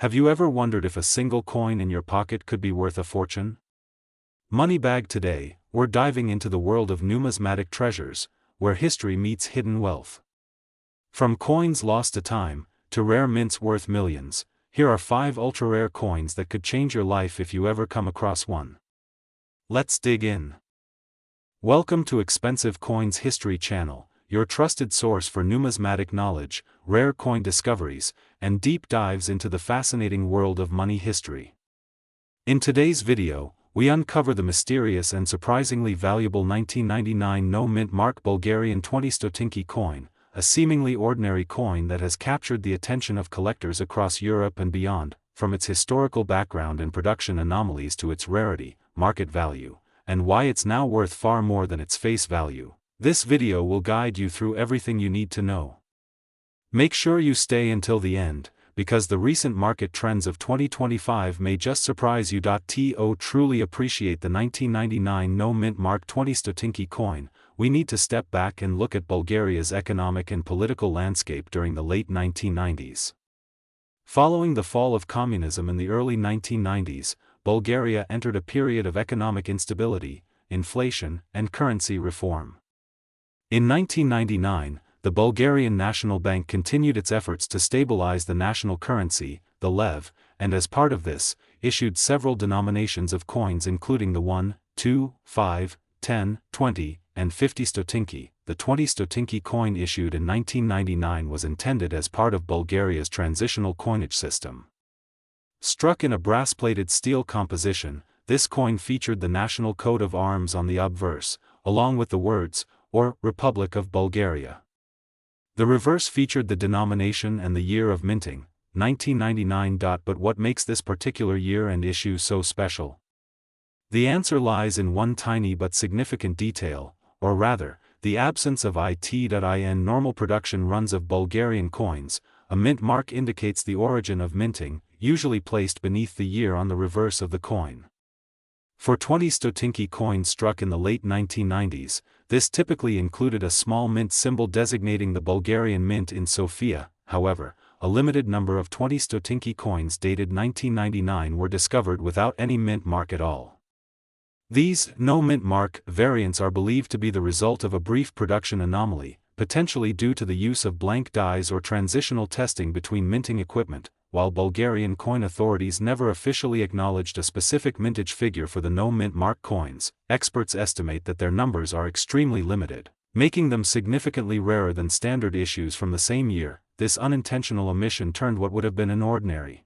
Have you ever wondered if a single coin in your pocket could be worth a fortune? Moneybag today, we're diving into the world of numismatic treasures, where history meets hidden wealth. From coins lost to time, to rare mints worth millions, here are 5 ultra-rare coins that could change your life if you ever come across one. Let's dig in. Welcome to Expensive Coins History Channel, your trusted source for numismatic knowledge, rare coin discoveries, and deep dives into the fascinating world of money history. In today's video, we uncover the mysterious and surprisingly valuable 1999 no-mint mark Bulgarian 20 stotinki coin, a seemingly ordinary coin that has captured the attention of collectors across Europe and beyond, from its historical background and production anomalies to its rarity, market value, and why it's now worth far more than its face value. This video will guide you through everything you need to know. Make sure you stay until the end, because the recent market trends of 2025 may just surprise you. To truly appreciate the 1999 no-mint mark 20 stotinki coin, we need to step back and look at Bulgaria's economic and political landscape during the late 1990s. Following the fall of communism in the early 1990s, Bulgaria entered a period of economic instability, inflation, and currency reform. In 1999, the Bulgarian National Bank continued its efforts to stabilize the national currency, the lev, and as part of this, issued several denominations of coins including the 1, 2, 5, 10, 20, and 50 stotinki. The 20 stotinki coin issued in 1999 was intended as part of Bulgaria's transitional coinage system. Struck in a brass-plated steel composition, this coin featured the national coat of arms on the obverse, along with the words, or Republic of Bulgaria. The reverse featured the denomination and the year of minting, 1999. But what makes this particular year and issue so special? The answer lies in one tiny but significant detail, or rather, the absence of it.in normal production runs of Bulgarian coins. A mint mark indicates the origin of minting, usually placed beneath the year on the reverse of the coin. For 20 stotinki coins struck in the late 1990s, this typically included a small mint symbol designating the Bulgarian mint in Sofia. However, a limited number of 20 stotinki coins dated 1999 were discovered without any mint mark at all. These no mint mark variants are believed to be the result of a brief production anomaly, potentially due to the use of blank dies or transitional testing between minting equipment. While Bulgarian coin authorities never officially acknowledged a specific mintage figure for the no-mint mark coins, experts estimate that their numbers are extremely limited, making them significantly rarer than standard issues from the same year. This unintentional omission turned what would have been an ordinary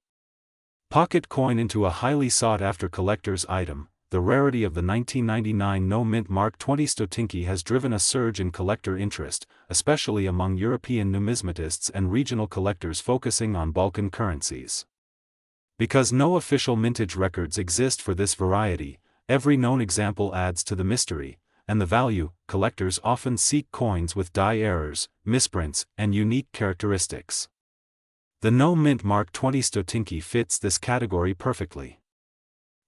pocket coin into a highly sought-after collector's item. The rarity of the 1999 no-mint mark 20 stotinki has driven a surge in collector interest, especially among European numismatists and regional collectors focusing on Balkan currencies. Because no official mintage records exist for this variety, every known example adds to the mystery and the value. Collectors often seek coins with die errors, misprints, and unique characteristics. The no-mint mark 20 stotinki fits this category perfectly.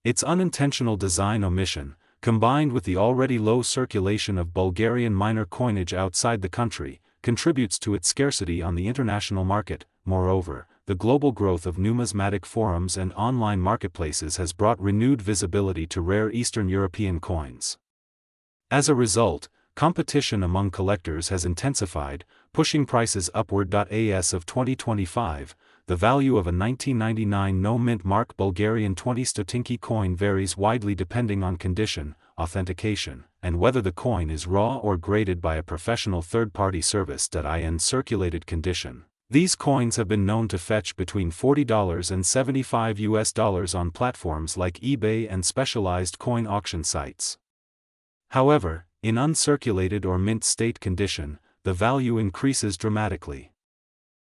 Its unintentional design omission, combined with the already low circulation of Bulgarian minor coinage outside the country, contributes to its scarcity on the international market. Moreover, the global growth of numismatic forums and online marketplaces has brought renewed visibility to rare Eastern European coins. As a result, competition among collectors has intensified, pushing prices upward. As of 2025, the value of a 1999 no-mint mark Bulgarian 20 stotinki coin varies widely depending on condition, authentication, and whether the coin is raw or graded by a professional third-party service. In circulated condition, these coins have been known to fetch between $40 and $75 on platforms like eBay and specialized coin auction sites. However, in uncirculated or mint state condition, the value increases dramatically.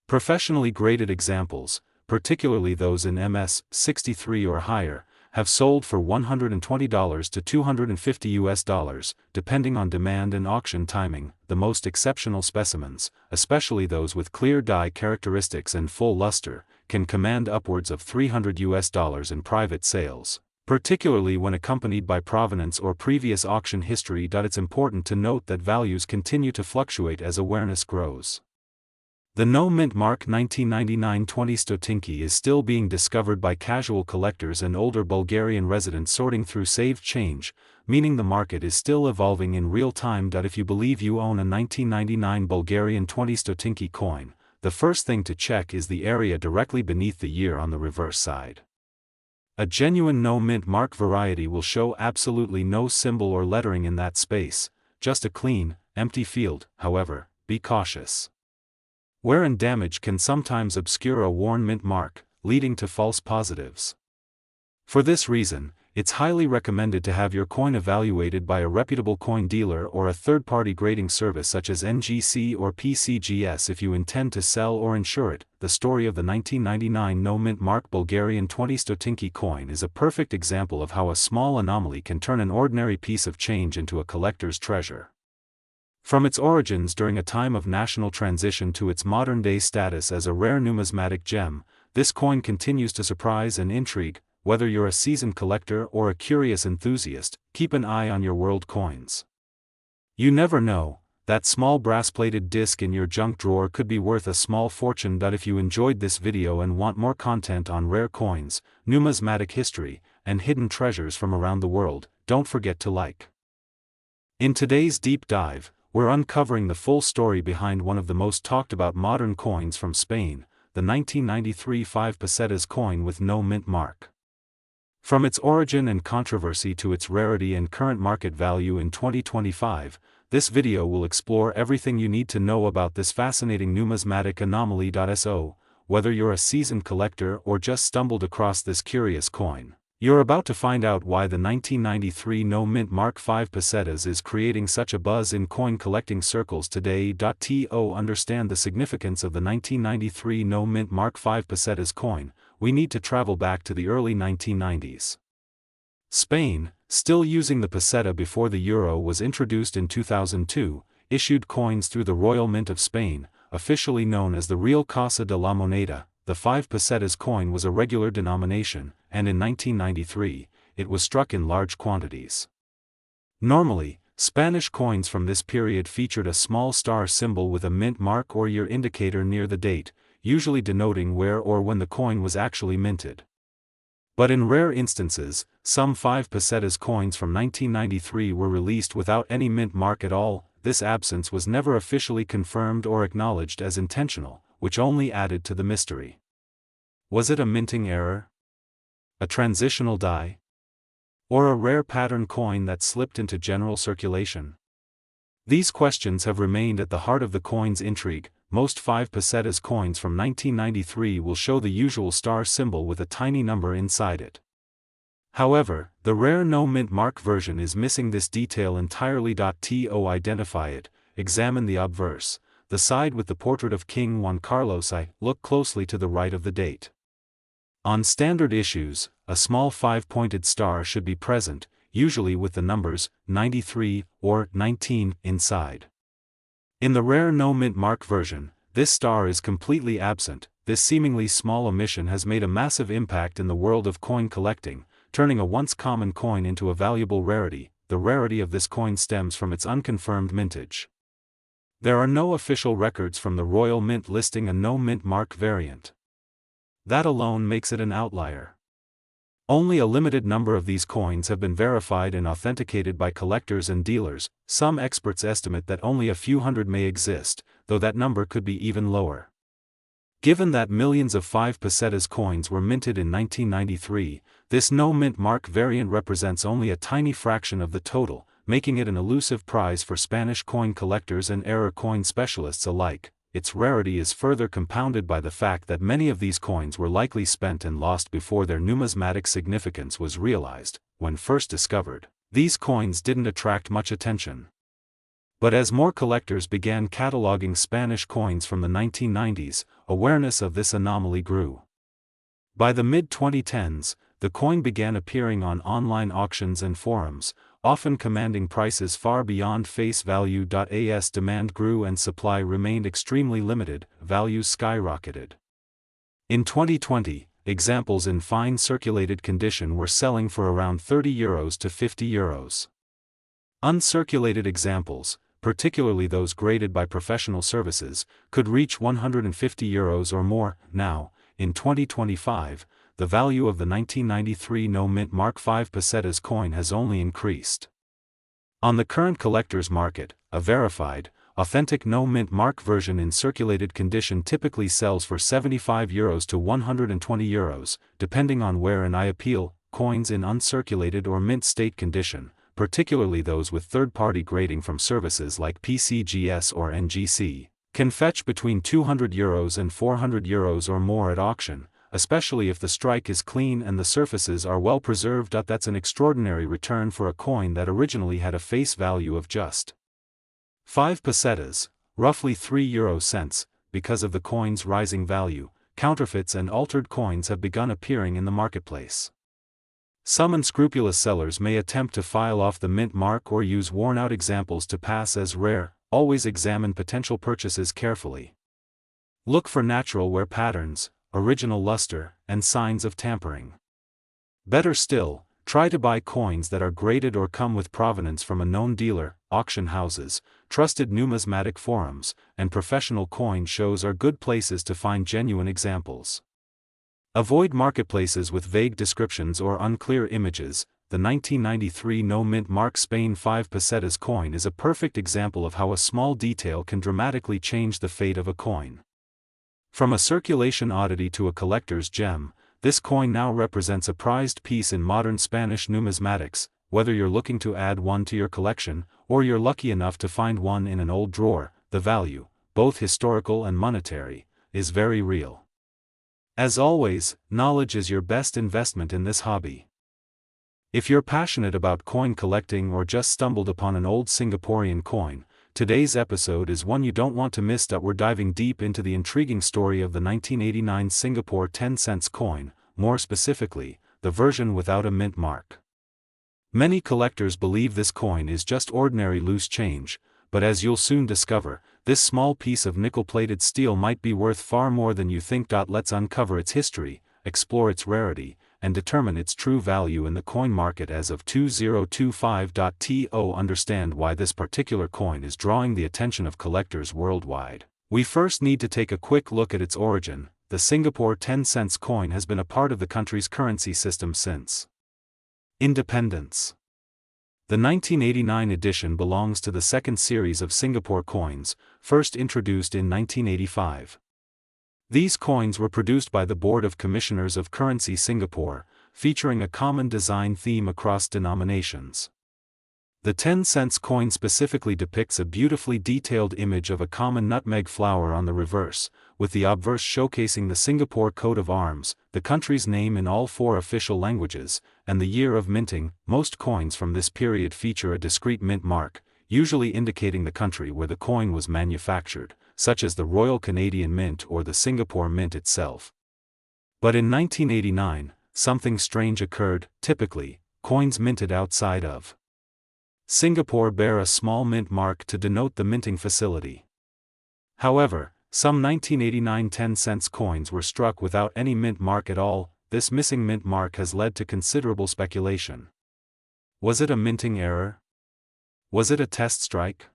Professionally graded examples, particularly those in MS-63 or higher, have sold for $120 to $250, depending on demand and auction timing. The most exceptional specimens, especially those with clear die characteristics and full luster, can command upwards of $300 in private sales, particularly when accompanied by provenance or previous auction history. It's important to note that values continue to fluctuate as awareness grows. The no-mint mark 1999 20 stotinki is still being discovered by casual collectors and older Bulgarian residents sorting through saved change, meaning the market is still evolving in real time. If you believe you own a 1999 Bulgarian 20 stotinki coin, the first thing to check is the area directly beneath the year on the reverse side. A genuine no-mint mark variety will show absolutely no symbol or lettering in that space, just a clean, empty field. However, be cautious. Wear and damage can sometimes obscure a worn mint mark, leading to false positives. For this reason, it's highly recommended to have your coin evaluated by a reputable coin dealer or a third-party grading service such as NGC or PCGS if you intend to sell or insure it. The story of the 1999 no-mint mark Bulgarian 20 stotinki coin is a perfect example of how a small anomaly can turn an ordinary piece of change into a collector's treasure. From its origins during a time of national transition to its modern-day status as a rare numismatic gem, this coin continues to surprise and intrigue. Whether you're a seasoned collector or a curious enthusiast, keep an eye on your world coins. You never know, that small brass-plated disc in your junk drawer could be worth a small fortune. If you enjoyed this video and want more content on rare coins, numismatic history, and hidden treasures from around the world, don't forget to like. In today's deep dive, we're uncovering the full story behind one of the most talked about modern coins from Spain, the 1993 5 pesetas coin with no mint mark. From its origin and controversy to its rarity and current market value in 2025, this video will explore everything you need to know about this fascinating numismatic anomaly. So, whether you're a seasoned collector or just stumbled across this curious coin, you're about to find out why the 1993 no-mint mark 5 pesetas is creating such a buzz in coin collecting circles today. To understand the significance of the 1993 no-mint mark 5 pesetas coin, we need to travel back to the early 1990s. Spain, still using the peseta before the euro was introduced in 2002, issued coins through the Royal Mint of Spain, officially known as the Real Casa de la Moneda. The 5 pesetas coin was a regular denomination, and in 1993, it was struck in large quantities. Normally, Spanish coins from this period featured a small star symbol with a mint mark or year indicator near the date, usually denoting where or when the coin was actually minted. But in rare instances, some 5 pesetas coins from 1993 were released without any mint mark at all. This absence was never officially confirmed or acknowledged as intentional, which only added to the mystery. Was it a minting error? A transitional die? Or a rare pattern coin that slipped into general circulation? These questions have remained at the heart of the coin's intrigue. Most 5 pesetas coins from 1993 will show the usual star symbol with a tiny number inside it. However, the rare no-mint mark version is missing this detail entirely. To identify it, examine the obverse, the side with the portrait of King Juan Carlos. Look closely to the right of the date. On standard issues, a small 5-pointed star should be present, usually with the numbers 93 or 19 inside. In the rare no-mint mark version, this star is completely absent. This seemingly small omission has made a massive impact in the world of coin collecting, turning a once common coin into a valuable rarity. The rarity of this coin stems from its unconfirmed mintage. There are no official records from the Royal Mint listing a no-mint mark variant. That alone makes it an outlier. Only a limited number of these coins have been verified and authenticated by collectors and dealers. Some experts estimate that only a few hundred may exist, though that number could be even lower. Given that millions of 5 pesetas coins were minted in 1993, this no-mint mark variant represents only a tiny fraction of the total, making it an elusive prize for Spanish coin collectors and error coin specialists alike. Its rarity is further compounded by the fact that many of these coins were likely spent and lost before their numismatic significance was realized. When first discovered, these coins didn't attract much attention. But as more collectors began cataloging Spanish coins from the 1990s, awareness of this anomaly grew. By the mid-2010s, the coin began appearing on online auctions and forums, often commanding prices far beyond face value. As demand grew and supply remained extremely limited, values skyrocketed. In 2020, examples in fine circulated condition were selling for around €30 to €50. Uncirculated examples, particularly those graded by professional services, could reach €150 or more. Now, in 2025, the value of the 1993 no-mint Mark 5 pesetas coin has only increased. On the current collector's market, a verified, authentic no-mint Mark version in circulated condition typically sells for €75 to €120, depending on where and I appeal. Coins in uncirculated or mint state condition, particularly those with third-party grading from services like PCGS or NGC, can fetch between €200 and €400 or more at auction, especially if the strike is clean and the surfaces are well preserved. That's an extraordinary return for a coin that originally had a face value of just 5 pesetas, roughly 3 euro cents. Because of the coin's rising value, counterfeits and altered coins have begun appearing in the marketplace. Some unscrupulous sellers may attempt to file off the mint mark or use worn-out examples to pass as rare. Always examine potential purchases carefully. Look for natural wear patterns, original luster, and signs of tampering. Better still, try to buy coins that are graded or come with provenance from a known dealer. Auction houses, trusted numismatic forums, and professional coin shows are good places to find genuine examples. Avoid marketplaces with vague descriptions or unclear images. The 1993 no-mint Mark Spain 5 pesetas coin is a perfect example of how a small detail can dramatically change the fate of a coin. From a circulation oddity to a collector's gem, this coin now represents a prized piece in modern Spanish numismatics. Whether you're looking to add one to your collection, or you're lucky enough to find one in an old drawer, the value, both historical and monetary, is very real. As always, knowledge is your best investment in this hobby. If you're passionate about coin collecting or just stumbled upon an old Singaporean coin, today's episode is one you don't want to miss. We're diving deep into the intriguing story of the 1989 Singapore 10 cents coin, more specifically, the version without a mint mark. Many collectors believe this coin is just ordinary loose change, but as you'll soon discover, this small piece of nickel-plated steel might be worth far more than you think. Let's uncover its history, explore its rarity, and determine its true value in the coin market as of 2025. Understand why this particular coin is drawing the attention of collectors worldwide. We first need to take a quick look at its origin. The Singapore 10 cents coin has been a part of the country's currency system since independence. The 1989 edition belongs to the second series of Singapore coins, first introduced in 1985. These coins were produced by the Board of Commissioners of Currency Singapore, featuring a common design theme across denominations. The 10 cents coin specifically depicts a beautifully detailed image of a common nutmeg flower on the reverse, with the obverse showcasing the Singapore coat of arms, the country's name in all 4 official languages, and the year of minting. Most coins from this period feature a discrete mint mark, usually indicating the country where the coin was manufactured, such as the Royal Canadian Mint or the Singapore Mint itself. But in 1989, something strange occurred. Typically, coins minted outside of Singapore bear a small mint mark to denote the minting facility. However, some 1989 10 cents coins were struck without any mint mark at all. This missing mint mark has led to considerable speculation. Was it a minting error? Was it a test strike?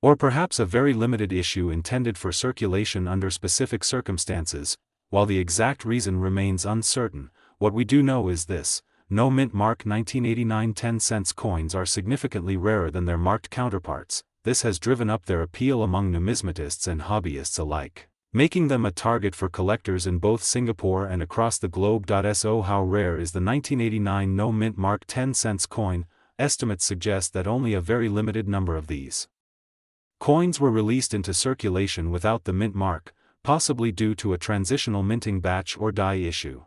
Or perhaps a very limited issue intended for circulation under specific circumstances? While the exact reason remains uncertain, what we do know is this: no mint mark 1989 10 cents coins are significantly rarer than their marked counterparts. This has driven up their appeal among numismatists and hobbyists alike, making them a target for collectors in both Singapore and across the globe. So how rare is the 1989 no mint mark 10 cents coin? Estimates suggest that only a very limited number of these coins were released into circulation without the mint mark, possibly due to a transitional minting batch or die issue.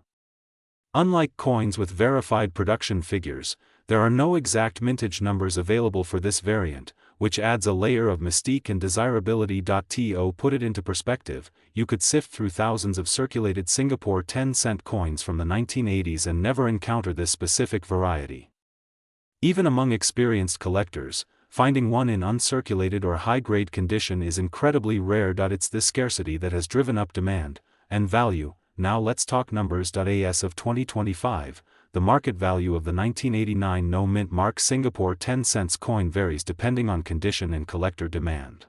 Unlike coins with verified production figures, there are no exact mintage numbers available for this variant, which adds a layer of mystique and desirability. To put it into perspective, you could sift through thousands of circulated Singapore 10 cent coins from the 1980s and never encounter this specific variety. Even among experienced collectors, finding one in uncirculated or high-grade condition is incredibly rare. It's this scarcity that has driven up demand and value. Now let's talk numbers. As of 2025, the market value of the 1989 no-mint mark Singapore 10 cents coin varies depending on condition and collector demand.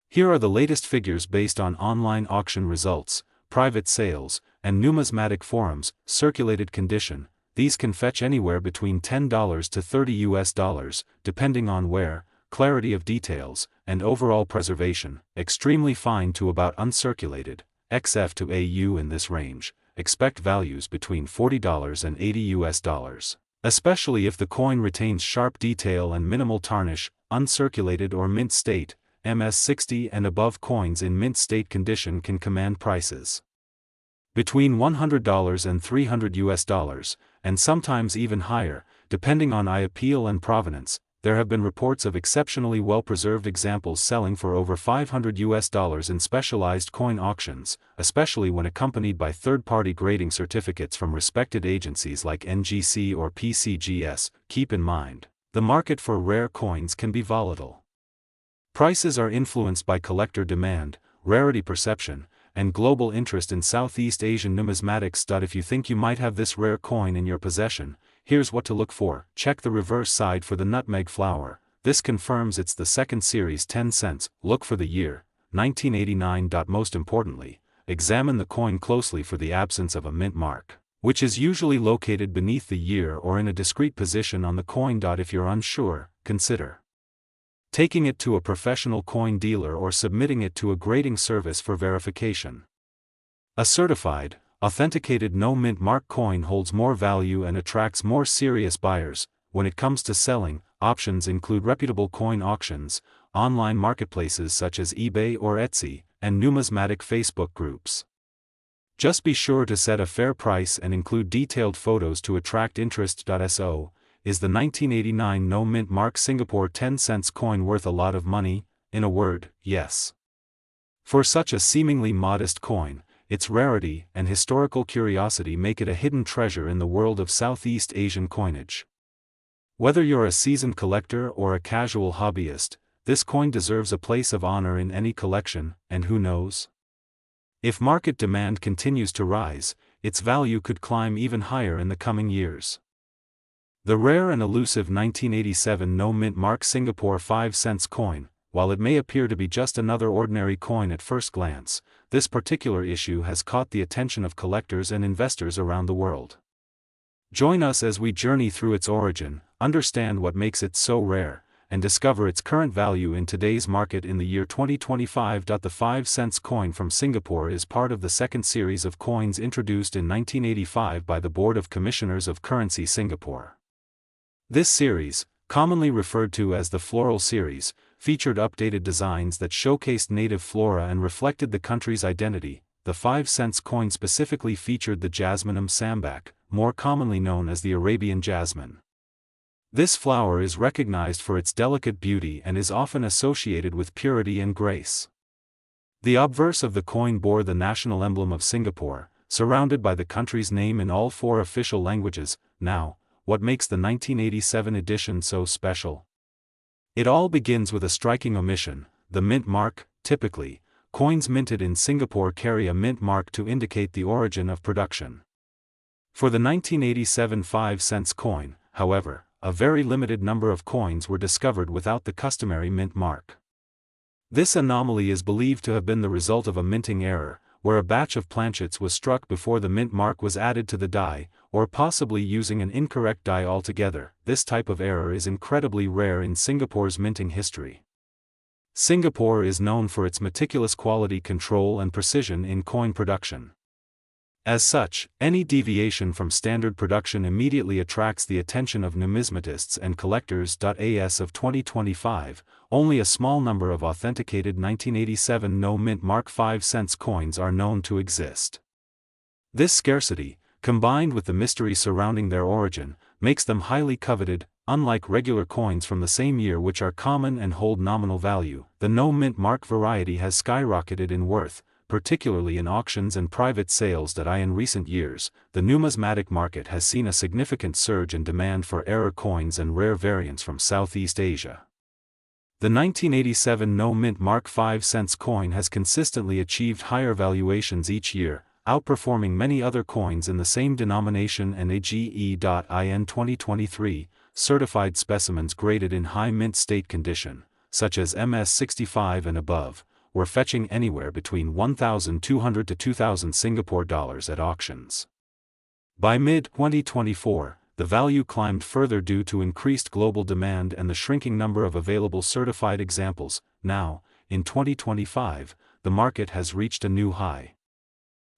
Here are the latest figures based on online auction results, private sales, and numismatic forums. Circulated condition. These can fetch anywhere between $10 to $30, depending on wear, clarity of details, and overall preservation. Extremely fine to about uncirculated, XF to AU in this range. Expect values between $40 and $80, especially if the coin retains sharp detail and minimal tarnish. Uncirculated or mint state, MS60 and above coins in mint state condition can command prices between $100 and $300, and sometimes even higher, depending on appeal and provenance. There have been reports of exceptionally well-preserved examples selling for over $500 in specialized coin auctions, especially when accompanied by third-party grading certificates from respected agencies like NGC or PCGS. Keep in mind, the market for rare coins can be volatile. Prices are influenced by collector demand, rarity perception, and global interest in Southeast Asian numismatics. If you think you might have this rare coin in your possession, here's what to look for. Check the reverse side for the nutmeg flower. This confirms it's the second series 10 cents. Look for the year, 1989. Most importantly, examine the coin closely for the absence of a mint mark, which is usually located beneath the year or in a discrete position on the coin. If you're unsure, consider taking it to a professional coin dealer or submitting it to a grading service for verification. A certified, authenticated no-mint mark coin holds more value and attracts more serious buyers. When it comes to selling, options include reputable coin auctions, online marketplaces such as eBay or Etsy, and numismatic Facebook groups. Just be sure to set a fair price and include detailed photos to attract interest. So, is the 1989 no-mint mark Singapore 10 cents coin worth a lot of money? In a word, yes. For such a seemingly modest coin, its rarity and historical curiosity make it a hidden treasure in the world of Southeast Asian coinage. Whether you're a seasoned collector or a casual hobbyist, this coin deserves a place of honor in any collection, and who knows? If market demand continues to rise, its value could climb even higher in the coming years. The rare and elusive 1987 no-mint mark Singapore 5 cents coin. While it may appear to be just another ordinary coin at first glance, this particular issue has caught the attention of collectors and investors around the world. Join us as we journey through its origin, understand what makes it so rare, and discover its current value in today's market in the year 2025. The 5 cents coin from Singapore is part of the second series of coins introduced in 1985 by the Board of Commissioners of Currency Singapore. This series, commonly referred to as the Floral Series, featured updated designs that showcased native flora and reflected the country's identity. The 5 cents coin specifically featured the Jasminum sambac, more commonly known as the Arabian jasmine. This flower is recognized for its delicate beauty and is often associated with purity and grace. The obverse of the coin bore the national emblem of Singapore, surrounded by the country's name in all 4 official languages. Now, what makes the 1987 edition so special? It all begins with a striking omission: the mint mark. Typically, coins minted in Singapore carry a mint mark to indicate the origin of production. For the 1987 5 cents coin, however, a very limited number of coins were discovered without the customary mint mark. This anomaly is believed to have been the result of a minting error, where a batch of planchets was struck before the mint mark was added to the die, or possibly using an incorrect die altogether. This type of error is incredibly rare in Singapore's minting history. Singapore is known for its meticulous quality control and precision in coin production. As such, any deviation from standard production immediately attracts the attention of numismatists and collectors. As of 2025, only a small number of authenticated 1987 no-mint mark 5 cents coins are known to exist. This scarcity, combined with the mystery surrounding their origin, makes them highly coveted. Unlike regular coins from the same year which are common and hold nominal value, the no-mint mark variety has skyrocketed in worth, particularly in auctions and private sales. In recent years, the numismatic market has seen a significant surge in demand for error coins and rare variants from Southeast Asia. The 1987 no-mint mark 5 cents coin has consistently achieved higher valuations each year, outperforming many other coins in the same denomination, and AGE.IN 2023, certified specimens graded in high mint state condition, such as MS65 and above, were fetching anywhere between 1,200 to 2,000 Singapore dollars at auctions. By mid-2024, the value climbed further due to increased global demand and the shrinking number of available certified examples. Now, in 2025, the market has reached a new high.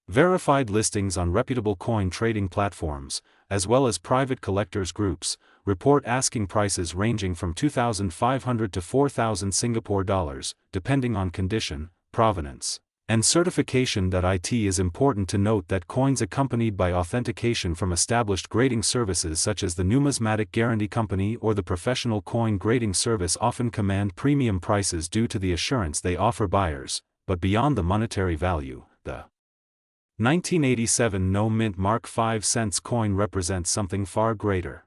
Verified listings on reputable coin trading platforms, as well as private collectors groups, report asking prices ranging from 2,500 to 4,000 Singapore dollars, depending on condition, provenance, and certification. It is important to note that coins accompanied by authentication from established grading services such as the Numismatic Guarantee Company or the Professional Coin Grading Service often command premium prices due to the assurance they offer buyers, but beyond the monetary value, the 1987 No Mint Mark 5 cents coin represents something far greater.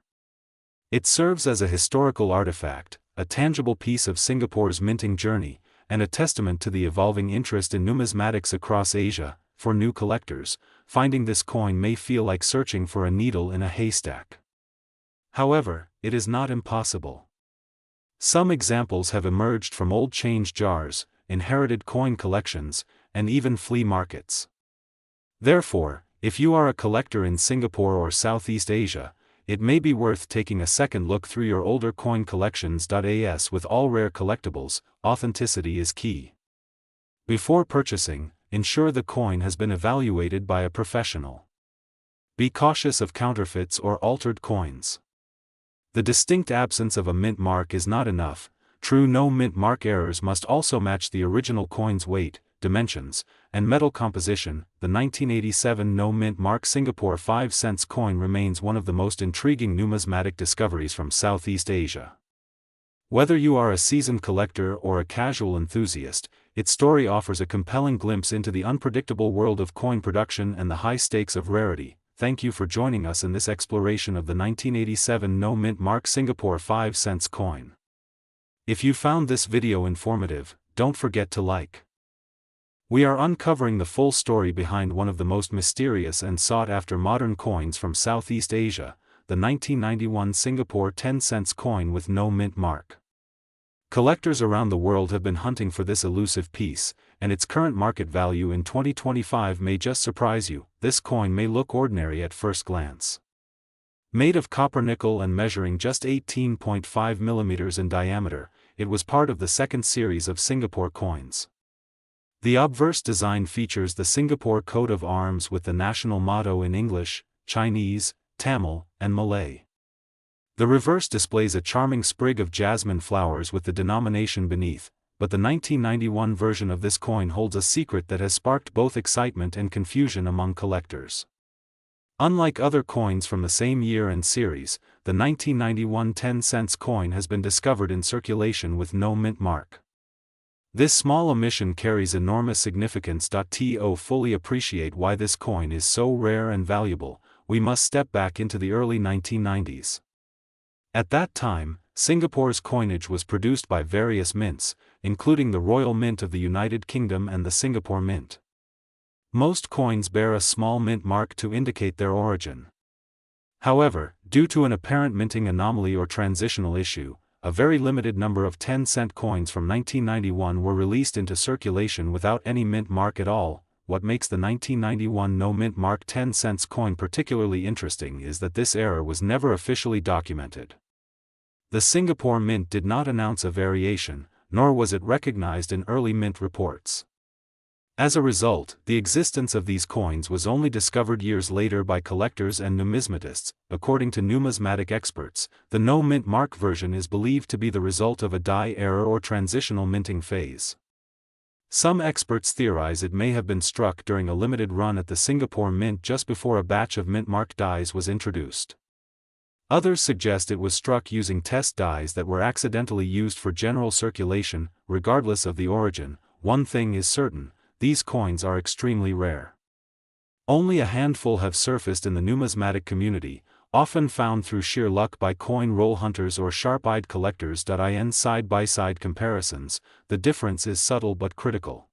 It serves as a historical artifact, a tangible piece of Singapore's minting journey, and a testament to the evolving interest in numismatics across Asia. For new collectors, finding this coin may feel like searching for a needle in a haystack. However, it is not impossible. Some examples have emerged from old change jars, inherited coin collections, and even flea markets. Therefore, if you are a collector in Singapore or Southeast Asia, it may be worth taking a second look through your older coin collections. As with all rare collectibles, authenticity is key. Before purchasing, ensure the coin has been evaluated by a professional. Be cautious of counterfeits or altered coins. The distinct absence of a mint mark is not enough. True no mint mark errors must also match the original coin's weight, dimensions, and metal composition. The 1987 No Mint Mark Singapore 5 cents coin remains one of the most intriguing numismatic discoveries from Southeast Asia. Whether you are a seasoned collector or a casual enthusiast, its story offers a compelling glimpse into the unpredictable world of coin production and the high stakes of rarity. Thank you for joining us in this exploration of the 1987 No Mint Mark Singapore 5 cents coin. If you found this video informative, don't forget to like. We are uncovering the full story behind one of the most mysterious and sought-after modern coins from Southeast Asia, the 1991 Singapore 10 cents coin with no mint mark. Collectors around the world have been hunting for this elusive piece, and its current market value in 2025 may just surprise you. This coin may look ordinary at first glance. Made of copper nickel and measuring just 18.5 mm in diameter, it was part of the second series of Singapore coins. The obverse design features the Singapore coat of arms with the national motto in English, Chinese, Tamil, and Malay. The reverse displays a charming sprig of jasmine flowers with the denomination beneath, but the 1991 version of this coin holds a secret that has sparked both excitement and confusion among collectors. Unlike other coins from the same year and series, the 1991 10 cents coin has been discovered in circulation with no mint mark. This small omission carries enormous significance. To fully appreciate why this coin is so rare and valuable, we must step back into the early 1990s. At that time, Singapore's coinage was produced by various mints, including the Royal Mint of the United Kingdom and the Singapore Mint. Most coins bear a small mint mark to indicate their origin. However, due to an apparent minting anomaly or transitional issue, a very limited number of 10-cent coins from 1991 were released into circulation without any mint mark at all. What makes the 1991 no mint mark 10 cents coin particularly interesting is that this error was never officially documented. The Singapore Mint did not announce a variation, nor was it recognized in early mint reports. As a result, the existence of these coins was only discovered years later by collectors and numismatists. According to numismatic experts, the no mint mark version is believed to be the result of a die error or transitional minting phase. Some experts theorize it may have been struck during a limited run at the Singapore Mint just before a batch of mint-marked dies was introduced. Others suggest it was struck using test dies that were accidentally used for general circulation. Regardless of the origin, one thing is certain: these coins are extremely rare. Only a handful have surfaced in the numismatic community, often found through sheer luck by coin roll hunters or sharp-eyed collectors. In side-by-side comparisons, the difference is subtle but critical.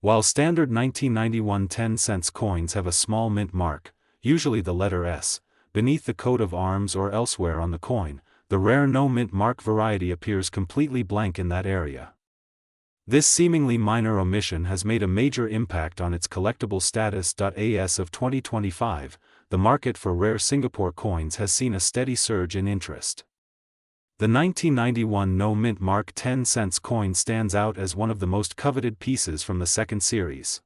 While standard 1991 10-cent coins have a small mint mark, usually the letter S, beneath the coat of arms or elsewhere on the coin, the rare no mint mark variety appears completely blank in that area. This seemingly minor omission has made a major impact on its collectible status. As of 2025, the market for rare Singapore coins has seen a steady surge in interest. The 1991 no mint mark 10-cent coin stands out as one of the most coveted pieces from the second series.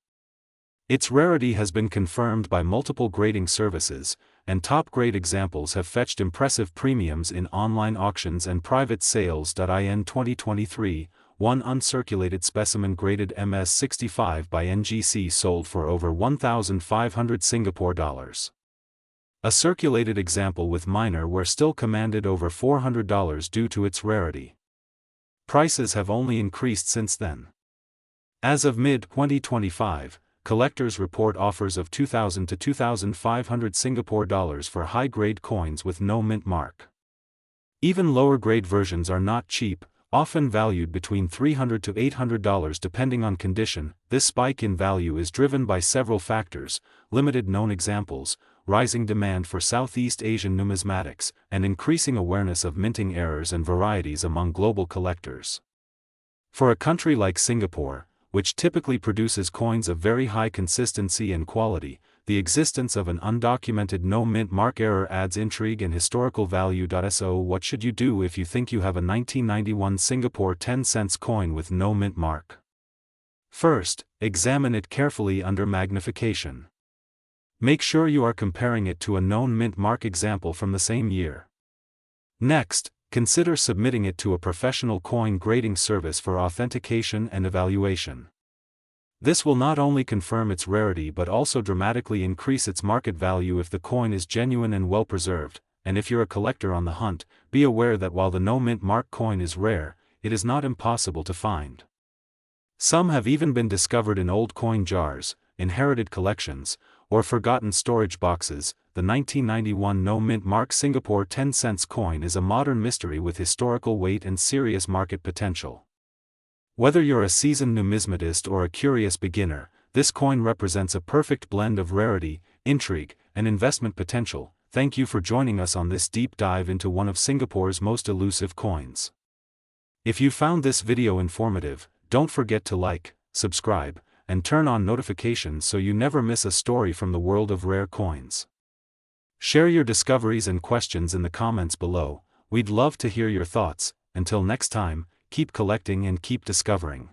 Its rarity has been confirmed by multiple grading services, and top-grade examples have fetched impressive premiums in online auctions and private sales. In 2023, one uncirculated specimen graded MS65 by NGC sold for over 1,500 Singapore dollars. A circulated example with minor wear still commanded over $400 due to its rarity. Prices have only increased since then. As of mid-2025, collectors report offers of 2,000 to 2,500 Singapore dollars for high-grade coins with no mint mark. Even lower-grade versions are not cheap, often valued between $300 to $800 depending on condition. This spike in value is driven by several factors: limited known examples, rising demand for Southeast Asian numismatics, and increasing awareness of minting errors and varieties among global collectors. For a country like Singapore, which typically produces coins of very high consistency and quality, the existence of an undocumented no mint mark error adds intrigue and historical value. So what should you do if you think you have a 1991 Singapore 10-cent coin with no mint mark? First, examine it carefully under magnification. Make sure you are comparing it to a known mint mark example from the same year. Next, consider submitting it to a professional coin grading service for authentication and evaluation. This will not only confirm its rarity but also dramatically increase its market value if the coin is genuine and well preserved. And if you're a collector on the hunt, be aware that while the no mint mark coin is rare, it is not impossible to find. Some have even been discovered in old coin jars, inherited collections, or forgotten storage boxes. The 1991 no mint mark Singapore 10-cent coin is a modern mystery with historical weight and serious market potential. Whether you're a seasoned numismatist or a curious beginner, this coin represents a perfect blend of rarity, intrigue, and investment potential. Thank you for joining us on this deep dive into one of Singapore's most elusive coins. If you found this video informative, don't forget to like, subscribe, and turn on notifications so you never miss a story from the world of rare coins. Share your discoveries and questions in the comments below. We'd love to hear your thoughts. Until next time, keep collecting and keep discovering.